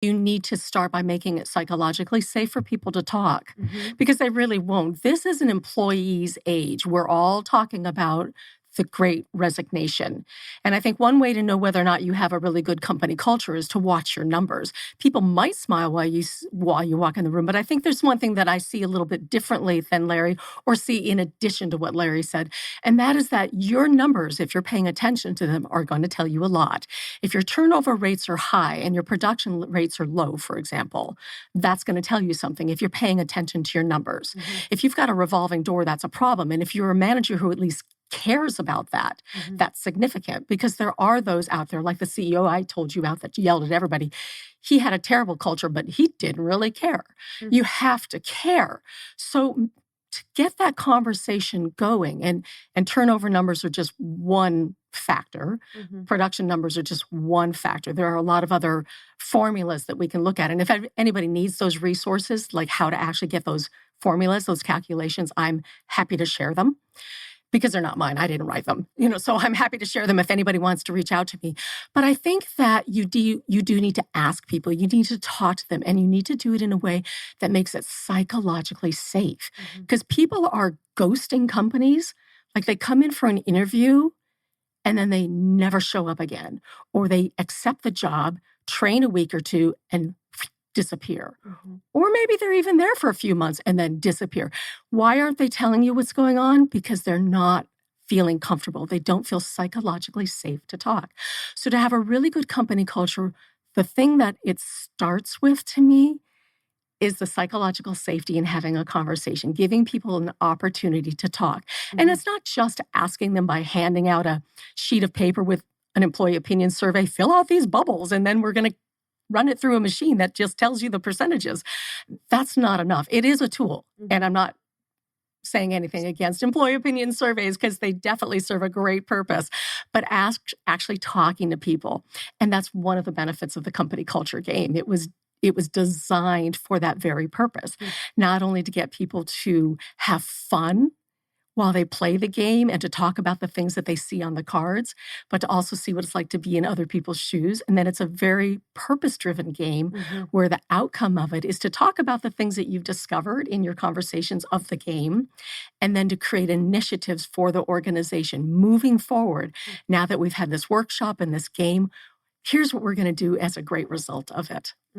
You need to start by making it psychologically safe for people to talk Mm-hmm. because they really won't. This is an employee's age. We're all talking about the great resignation. And I think one way to know whether or not you have a really good company culture is to watch your numbers. People might smile while you walk in the room, but I think there's one thing that I see a little bit differently than Larry, or see in addition to what Larry said, and that is that your numbers, if you're paying attention to them, are going to tell you a lot. If your turnover rates are high and your production rates are low, for example, that's going to tell you something if you're paying attention to your numbers. Mm-hmm. If you've got a revolving door, that's a problem. And if you're a manager who at least cares about that, Mm-hmm. that's significant, because there are those out there, like the CEO I told you about that yelled at everybody. He had a terrible culture, but he didn't really care. Mm-hmm. You have to care. So to get that conversation going, and turnover numbers are just one factor. Mm-hmm. Production numbers are just one factor. There are a lot of other formulas that we can look at. And if anybody needs those resources, like how to actually get those formulas, those calculations, I'm happy to share them, because they're not mine. I didn't write them, so I'm happy to share them if anybody wants to reach out to me. But I think that you do need to ask people, you need to talk to them, and you need to do it in a way that makes it psychologically safe. Mm-hmm. Because people are ghosting companies. Like, they come in for an interview and then they never show up again, or they accept the job, train a week or two, and disappear. Mm-hmm. Or maybe they're even there for a few months and then disappear. Why aren't they telling you what's going on? Because they're not feeling comfortable. They don't feel psychologically safe to talk. So to have a really good company culture, the thing that it starts with, to me, is the psychological safety in having a conversation, giving people an opportunity to talk. Mm-hmm. And it's not just asking them by handing out a sheet of paper with an employee opinion survey, fill out these bubbles, and then we're going to run it through a machine that just tells you the percentages. That's not enough. It is a tool. Mm-hmm. And I'm not saying anything against employee opinion surveys, because they definitely serve a great purpose. But actually talking to people. And that's one of the benefits of the company culture game. It was designed for that very purpose, not only to get people to have fun while they play the game and to talk about the things that they see on the cards, but to also see what it's like to be in other people's shoes. And then it's a very purpose-driven game where the outcome of it is to talk about the things that you've discovered in your conversations of the game, and then to create initiatives for the organization moving forward. Now that we've had this workshop and this game, here's what we're going to do as a great result of it.